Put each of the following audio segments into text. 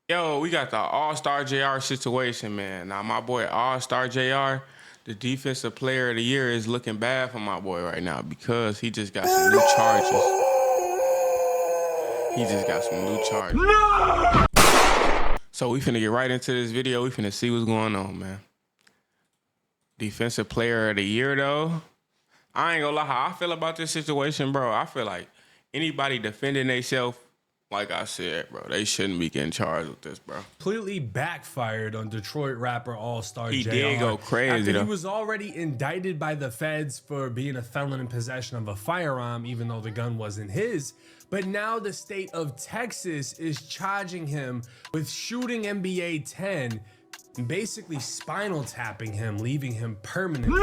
Yo, we got the AllStar JR situation, man. Now, my boy AllStar JR, the defensive player of the year, is looking bad for my boy right now because he just got some new charges. He just got some new charges. So we finna get right into this video. We finna see what's going on, man. Defensive player of the year, though. I ain't gonna lie, how I feel about this situation, bro. I feel like anybody defending themselves, like I said, bro, they shouldn't be getting charged with this, bro. Completely backfired on Detroit rapper AllStar JR. He did go crazy, after though. he was already indicted by the feds for being a felon in possession of a firearm, even though the gun wasn't his. But now the state of Texas is charging him with shooting NBA 10 and basically spinal tapping him, leaving him permanently.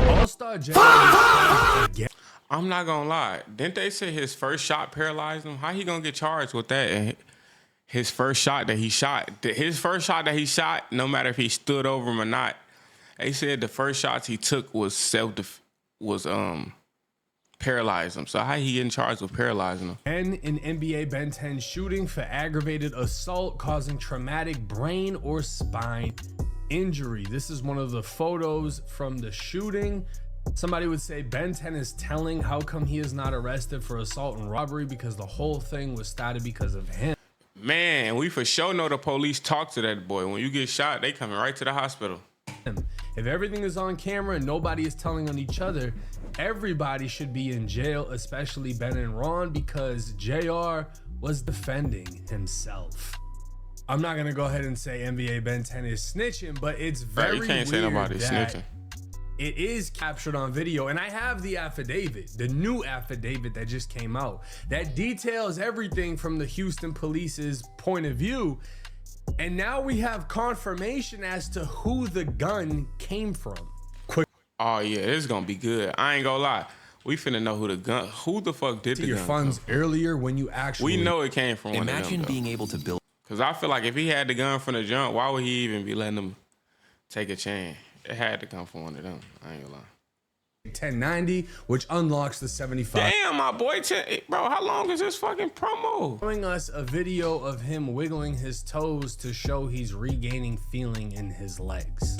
AllStar JR. I'm not gonna lie. Didn't they say his first shot paralyzed him? How he gonna get charged with that? And his first shot that he shot, no matter if he stood over him or not, they said the first shots he took was paralyzed him. So how he getting charged with paralyzing him? And an NBA Ben 10 shooting for aggravated assault causing traumatic brain or spine injury. This is one of the photos from the shooting. Somebody would say Ben 10 is telling how come he is not arrested for assault and robbery because the whole thing was started because of him. Man, we for sure know the police talk to that boy. When you get shot, they coming right to the hospital. If everything is on camera and nobody is telling on each other, everybody should be in jail, especially Ben and Ron, because JR was defending himself. I'm not gonna go ahead and say NBA Ben 10 is snitching, but it's very you can't say nobody's snitching. It is captured on video, and I have the affidavit, the new affidavit that just came out, that details everything from the Houston police's point of view. And now we have confirmation as to who the gun came from. Oh yeah, this is gonna be good. I ain't gonna lie. We finna know who the fuck did the your gun funds earlier when you actually. We know it came from one of them. Imagine being able to build. Cause I feel like if he had the gun from the jump, why would he even be letting them take a chance? It had to come from one of them. I ain't gonna lie. 1090, which unlocks the 75. Damn, my boy, bro, how long is this fucking promo? Showing us a video of him wiggling his toes to show he's regaining feeling in his legs.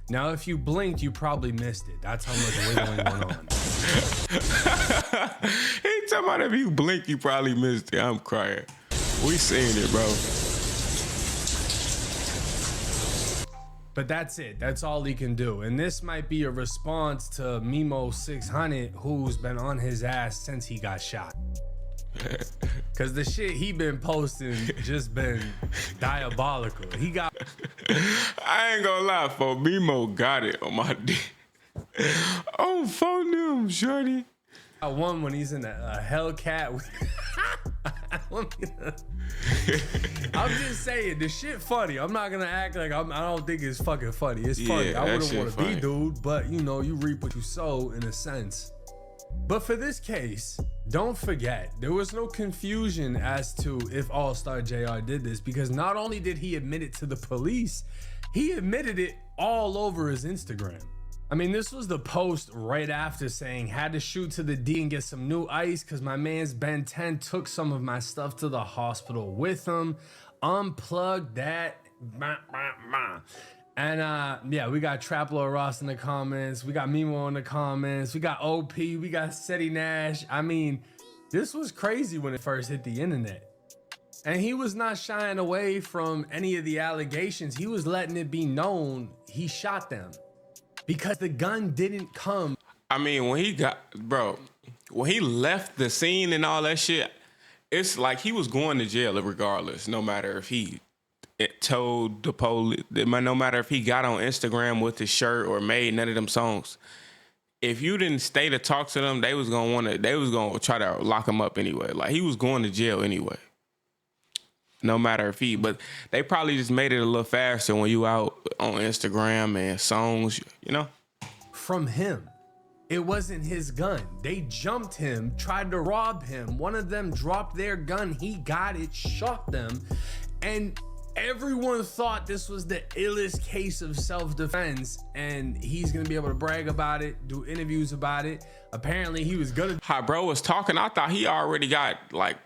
Now, if you blinked, you probably missed it. That's how much wiggling went on. He talking about if you blink, you probably missed it. I'm crying. We seen it, bro. But that's it. That's all he can do. And this might be a response to Mimo 600, who's been on his ass since he got shot. Cause the shit he been posting just been diabolical. He got. I ain't gonna lie, for Mimo got it on my dick. Oh, phone them, shorty. I won when he's in a Hellcat. I'm just saying, the shit funny. I'm not gonna act like I don't think it's fucking funny. It's funny. Yeah, I wouldn't want to funny. be dude, but you know, you reap what you sow in a sense. But for this case, don't forget, there was no confusion as to if AllStar JR did this, because not only did he admit it to the police, he admitted it all over his Instagram. I mean, this was the post right after saying, had to shoot to the D and get some new ice because my man's Ben 10 took some of my stuff to the hospital with him. Unplugged that. And yeah, we got Traplo Ross in the comments. We got Mimo in the comments. We got OP. We got Seti Nash. I mean, this was crazy when it first hit the internet. And he was not shying away from any of the allegations. He was letting it be known he shot them. Because the gun didn't come. I mean, when he left the scene and all that shit, it's like he was going to jail regardless, no matter if he told the police, no matter if he got on Instagram with his shirt or made none of them songs. If you didn't stay to talk to them, they was gonna try to lock him up anyway. Like, he was going to jail anyway. No matter if but they probably just made it a little faster when you out on Instagram and songs, you know? From him. It wasn't his gun. They jumped him, tried to rob him. One of them dropped their gun. He got it, shot them. And Everyone thought this was the illest case of self-defense, and he's gonna be able to brag about it, do interviews about it. Apparently he was gonna. How bro was talking, I thought he already got, like,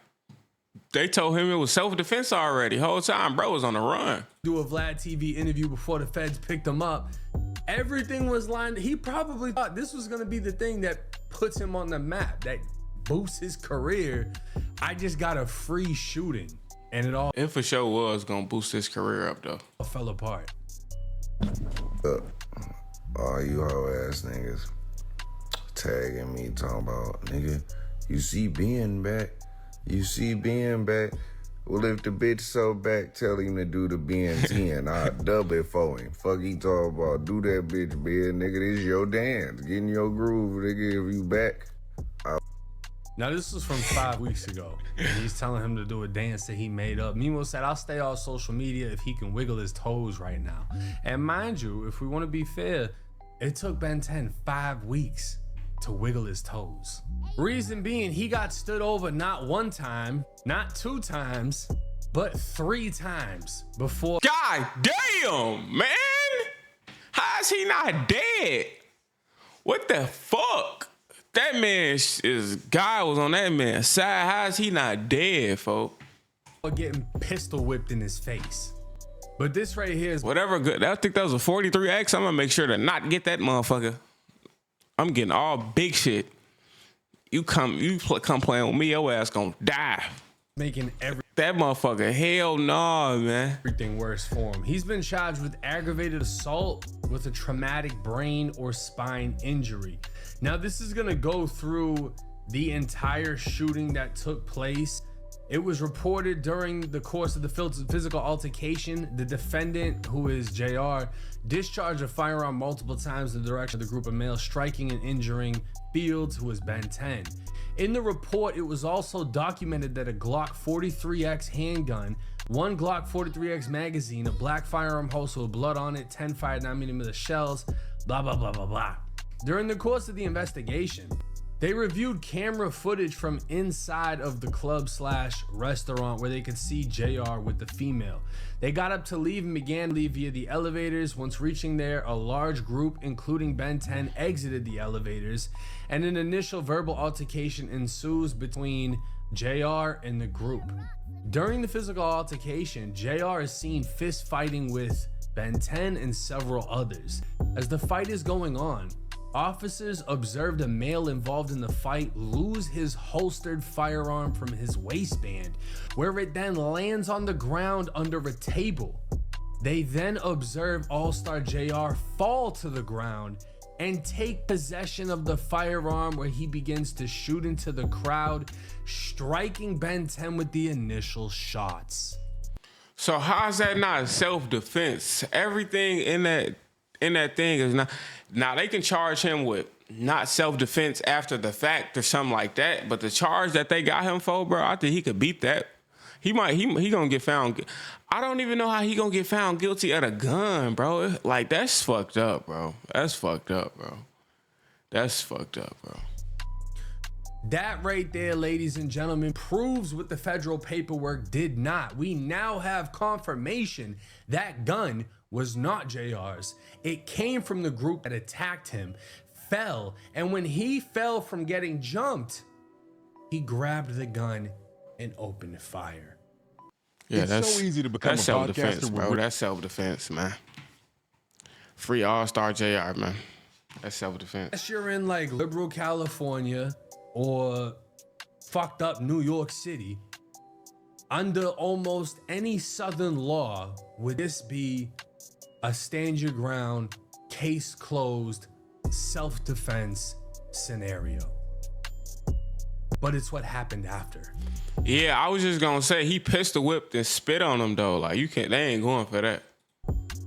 they told him it was self-defense already. Whole time bro was on the run. Do a Vlad TV interview before the feds picked him up. Everything was lined. He probably thought this was gonna be the thing that puts him on the map, that boosts his career. I just got a free shooting. And it for sure was gonna boost his career up though. Fell apart. All you hoe ass niggas tagging me talking about, nigga, you see Ben back? You see Ben back? Well, if the bitch so back, tell him to do the Ben 10. I'll dub it for him. Fuck he talking about, do that bitch, Ben. Nigga, this your dance. Get in your groove, nigga, if you back. Now, this was from 5 weeks ago, and he's telling him to do a dance that he made up. Mimo said, I'll stay off social media if he can wiggle his toes right now. And mind you, if we want to be fair, it took Ben 10 5 weeks to wiggle his toes. Reason being, he got stood over not 1 time, not 2 times, but 3 times before. God damn, man! How is he not dead? What the fuck? That man God was on that man's side. How is he not dead, folks? Getting pistol whipped in his face. But this right here is whatever good. I think that was a 43X. I'm gonna make sure to not get that motherfucker. I'm getting all big shit. You come playing with me, your ass gonna die. Making that motherfucker, hell no, man. Everything worse for him. He's been charged with aggravated assault with a traumatic brain or spine injury. Now, this is gonna go through the entire shooting that took place. It was reported during the course of the physical altercation, the defendant, who is JR, discharged a firearm multiple times in the direction of the group of males, striking and injuring Fields, who is Ben 10. In the report, it was also documented that a Glock 43X handgun, 1 Glock 43X magazine, a black firearm holster with blood on it, 10 fired 9mm shells, blah, blah, blah, blah, blah. During the course of the investigation, they reviewed camera footage from inside of the club/restaurant where they could see JR with the female. They got up to leave and began to leave via the elevators. Once reaching there, a large group, including Ben 10, exited the elevators, and an initial verbal altercation ensues between JR and the group. During the physical altercation, JR is seen fist fighting with Ben 10 and several others. As the fight is going on, officers observed a male involved in the fight lose his holstered firearm from his waistband, where it then lands on the ground under a table. They then observe AllStar JR fall to the ground and take possession of the firearm, where he begins to shoot into the crowd, striking Ben 10 with the initial shots. So how is that not self-defense? Everything in that thing is not. Now they can charge him with not self-defense after the fact or something like that, but the charge that they got him for, bro, I think he could beat that. He gonna get found. I don't even know how he gonna get found guilty of a gun, bro. Like, that's fucked up, bro. That's fucked up, bro. That's fucked up, bro. That right there, ladies and gentlemen, proves what the federal paperwork did not. We now have confirmation that gun was not JR's. It came from the group that attacked him, fell, and when he fell from getting jumped, he grabbed the gun and opened fire. Yeah, it's that's so easy to become a self-defense, podcaster, bro. That's self-defense, man. Free AllStar JR, man. That's self-defense. Unless you're in like liberal California or fucked up New York City, under almost any southern law would this be a stand your ground, case closed, self-defense scenario. But it's what happened after. Yeah, I was just gonna say he pistol whipped and spit on him though. Like, you can't. They ain't going for that.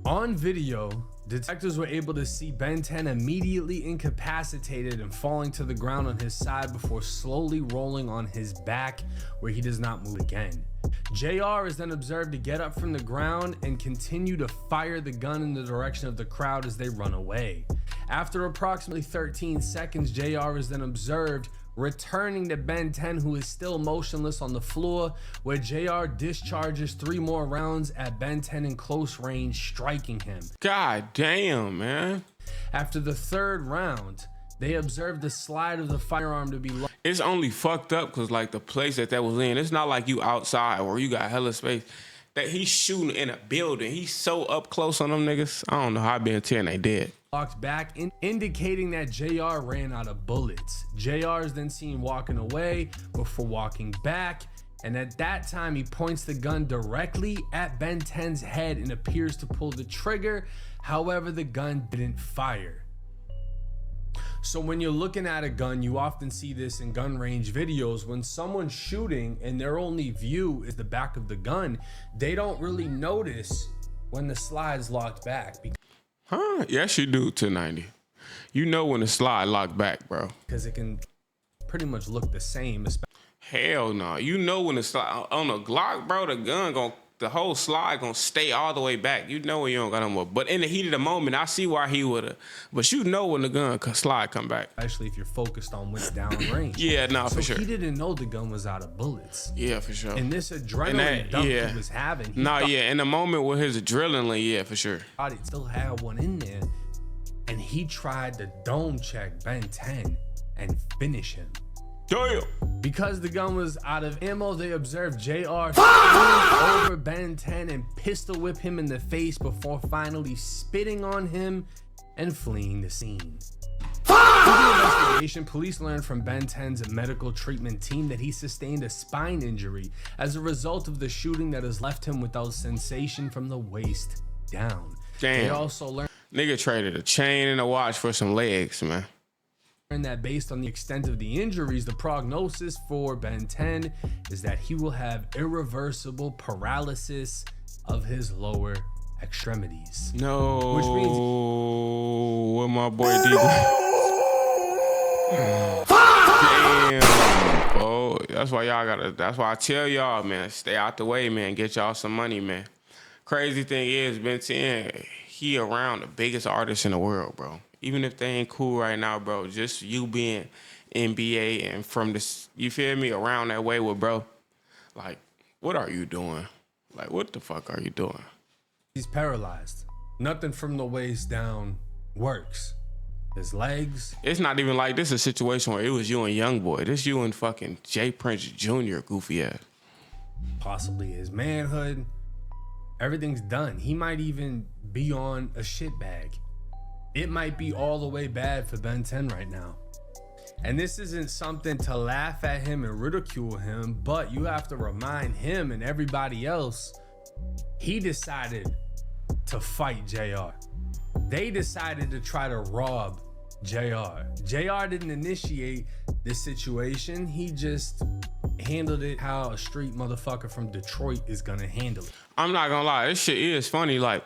On video, detectives were able to see Ben 10 immediately incapacitated and falling to the ground on his side before slowly rolling on his back, where he does not move again. JR is then observed to get up from the ground and continue to fire the gun in the direction of the crowd as they run away. After approximately 13 seconds, JR is then observed returning to Ben 10, who is still motionless on the floor, where JR discharges 3 more rounds at Ben 10 in close range, striking him. God damn, man. After the 3rd round, they observed the slide of the firearm to be low. It's only fucked up because, like, the place that was in, it's not like you outside where you got hella space. That he's shooting in a building. He's so up close on them niggas. I don't know how Ben 10 they dead. Walked back, indicating that JR ran out of bullets. JR is then seen walking away before walking back, and at that time he points the gun directly at Ben 10's head and appears to pull the trigger. However, the gun didn't fire. So when you're looking at a gun, you often see this in gun range videos. When someone's shooting and their only view is the back of the gun, they don't really notice when the slide's locked back. Huh? Yes, you do, 1090. You know when the slide locked back, bro. Because it can pretty much look the same. Hell no. You know when the slide, on a Glock, bro, the whole slide gonna stay all the way back. You know when you don't got no more. But in the heat of the moment, I see why he would've. But you know when the gun slide come back. Especially if you're focused on what's down range. Yeah, no, for sure. He didn't know the gun was out of bullets. Yeah, for sure. And this adrenaline dump he was having. In the moment with his adrenaline, yeah, for sure. He still had one in there. And he tried to dome check Ben 10 and finish him. Damn. Because the gun was out of ammo, they observed JR swing over Ben 10 and pistol whip him in the face before finally spitting on him and fleeing the scene. Through the investigation, police learned from Ben 10's medical treatment team that he sustained a spine injury as a result of the shooting that has left him without sensation from the waist down. Damn. They also learned Nigga traded a chain and a watch for some legs, man. That based on the extent of the injuries, the prognosis for Ben 10 is that he will have irreversible paralysis of his lower extremities. No. Which means what my boy D. Damn, bro. That's why I tell y'all, man, stay out the way, man. Get y'all some money, man. Crazy thing is, Ben 10, he around the biggest artists in the world, bro. Even if they ain't cool right now, bro, just you being NBA and from this, you feel me, around that way with bro, like, what are you doing? Like, what the fuck are you doing? He's paralyzed. Nothing from the waist down works. His legs. It's not even like this is a situation where it was you and Youngboy. This you and fucking Jay Prince Jr. goofy ass. Possibly his manhood. Everything's done. He might even be on a shit bag. It might be all the way bad for Ben 10 right now. And this isn't something to laugh at him and ridicule him, but you have to remind him and everybody else, he decided to fight JR. They decided to try to rob JR. JR didn't initiate this situation. He just handled it how a street motherfucker from Detroit is gonna handle it. I'm not gonna lie, this shit is funny. Like,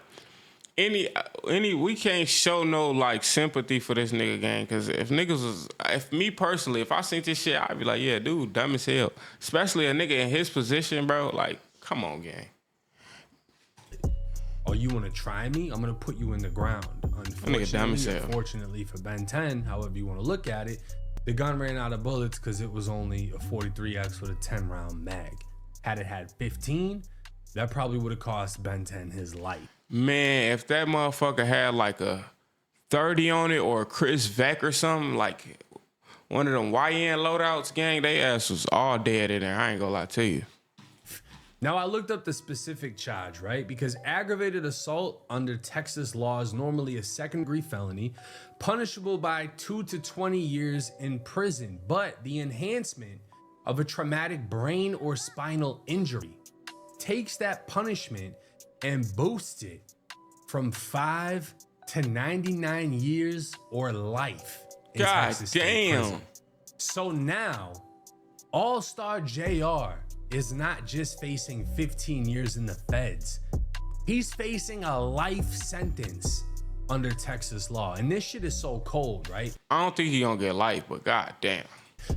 we can't show no like sympathy for this nigga gang, cause if me personally, if I seen this shit, I'd be like, yeah, dude, dumb as hell. Especially a nigga in his position, bro. Like, come on, gang. Oh, you want to try me? I'm gonna put you in the ground. Unfortunately for Ben 10, however you want to look at it, the gun ran out of bullets because it was only a 43X with a 10-round mag. Had it had 15, that probably would have cost Ben 10 his life. Man, if that motherfucker had like a 30 on it or a Chris Vec or something, like one of them YN loadouts, gang, they ass was all dead in there. I ain't gonna lie to you. Now, I looked up the specific charge, right? Because aggravated assault under Texas law is normally a second-degree felony, punishable by 2 to 20 years in prison. But the enhancement of a traumatic brain or spinal injury takes that punishment and boosts it from 5 to 99 years or life in God Texas State damn. prison. So now, AllStar JR is not just facing 15 years in the feds. He's facing a life sentence under Texas law. And this shit is so cold, right? I don't think he gonna get life, but god damn.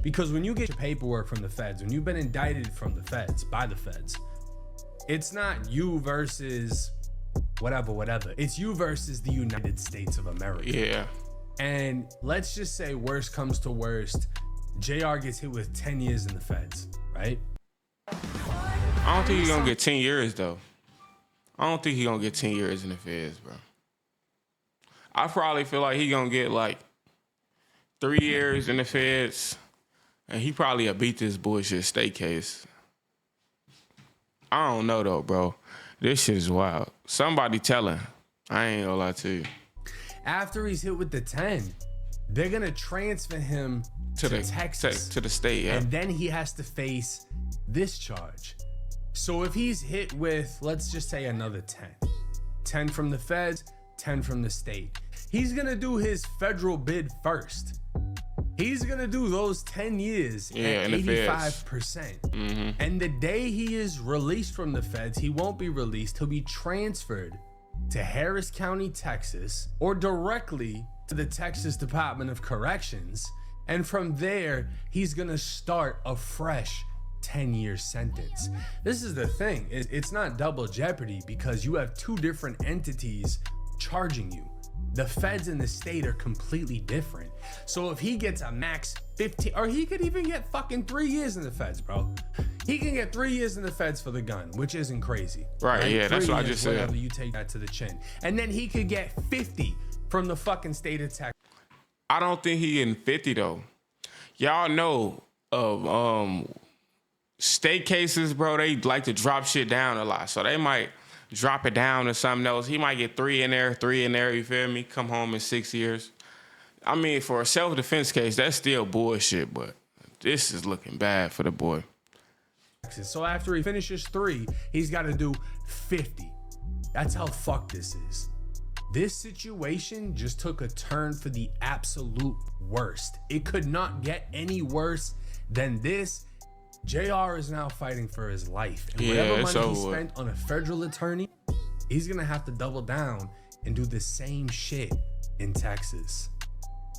Because when you get your paperwork from the feds, when you've been indicted from the feds, by the feds, it's not you versus whatever. It's you versus the United States of America. Yeah. And let's just say worst comes to worst, JR gets hit with 10 years in the feds, right? I don't think he's gonna get 10 years though. I don't think he's gonna get 10 years in the feds, bro. I probably feel like he gonna get like 3 years in the feds, and he probably beat this bullshit state case. I don't know though, bro. This shit is wild. Somebody tell him. I ain't gonna lie to you. After he's hit with the 10, they're gonna transfer him to Texas, to the state, yeah. and then he has to face this charge. So if he's hit with, let's just say another 10 from the feds, 10 from the state, he's gonna do his federal bid first. He's gonna do those 10 years at 85%. Mm-hmm. And the day he is released from the feds, he won't be released. He'll be transferred to Harris County, Texas, or directly to the Texas Department of Corrections. And from there, he's gonna start a fresh 10-year sentence. This is the thing, it's not double jeopardy because you have two different entities charging you. The feds and the state are completely different. So if he gets a max 15, or he could even get fucking 3 years in the feds, bro. He can get 3 years in the feds for the gun, which isn't crazy. Right? Yeah, that's what I just said. Whatever, you take that to the chin. And then he could get 50 from the fucking state of Texas. I don't think he getting 50 though. Y'all know of state cases, bro, they like to drop shit down a lot. So they might drop it down to something else. He might get 3 in there, you feel me? Come home in 6 years. I mean, for a self-defense case, that's still bullshit, but this is looking bad for the boy. So after he finishes 3, he's got to do 50. That's how fucked this is. This situation just took a turn for the absolute worst. It could not get any worse than this. JR is now fighting for his life. And whatever money he spent on a federal attorney, he's gonna have to double down and do the same shit in Texas.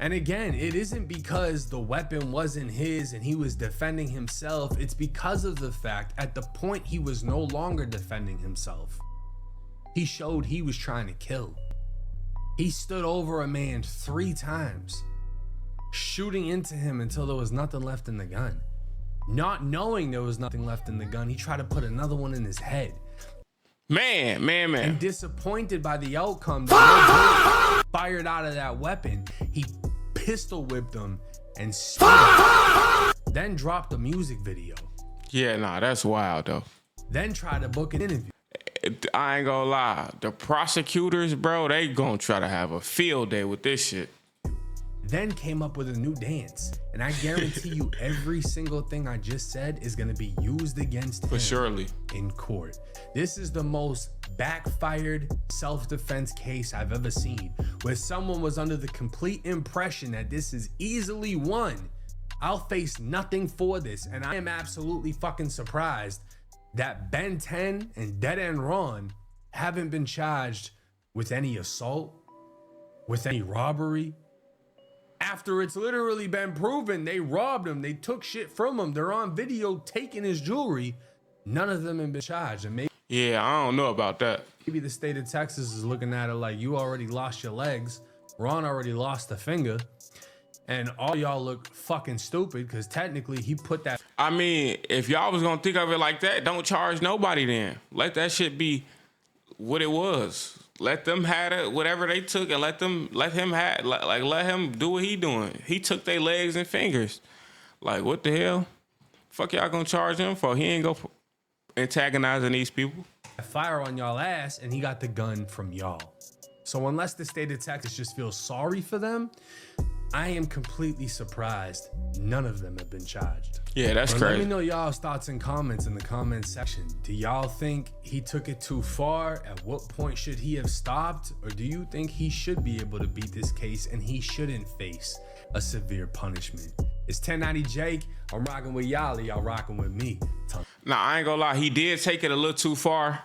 And again, it isn't because the weapon wasn't his and he was defending himself. It's because of the fact at the point he was no longer defending himself. He showed he was trying to kill. He stood over a man 3 times, shooting into him until there was nothing left in the gun. Not knowing there was nothing left in the gun, he tried to put another one in his head. Man. And disappointed by the outcome, that no bullet fired out of that weapon, he pistol whipped him and then dropped a music video. Yeah, nah, that's wild though. Then tried to book an interview. I ain't gonna lie. The prosecutors, bro, they gonna try to have a field day with this shit. Then came up with a new dance. And I guarantee you every single thing I just said is gonna be used against him surely in court. This is the most backfired self-defense case I've ever seen, where someone was under the complete impression that this is easily won. I'll face nothing for this, and I am absolutely fucking surprised that Ben 10 and Dead End Ron haven't been charged with any assault, with any robbery. After it's literally been proven they robbed him, they took shit from him, they're on video taking his jewelry, none of them have been charged. And yeah, I don't know about that. Maybe the state of Texas is looking at it like, you already lost your legs, Ron already lost a finger, and all y'all look fucking stupid because technically he put that. I mean, if y'all was gonna think of it like that, don't charge nobody then. Let that shit be what it was. Let them have it, whatever they took, and let him do what he doing. He took their legs and fingers. Like, what the hell? Fuck y'all gonna charge him for? He ain't go antagonizing these people. Fire on y'all ass, and he got the gun from y'all. So unless the state of Texas just feels sorry for them, I am completely surprised none of them have been charged. Yeah, that's crazy. Let me know y'all's thoughts and comments in the comments section. Do y'all think he took it too far? At what point should he have stopped? Or do you think he should be able to beat this case and he shouldn't face a severe punishment? It's 1090 Jake. I'm rocking with y'all. Y'all rocking with me. Nah, I ain't gonna lie. He did take it a little too far.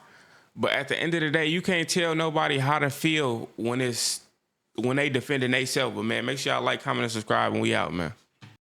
But at the end of the day, you can't tell nobody how to feel when they defending themselves. But man, make sure y'all like, comment, and subscribe, and we out, man.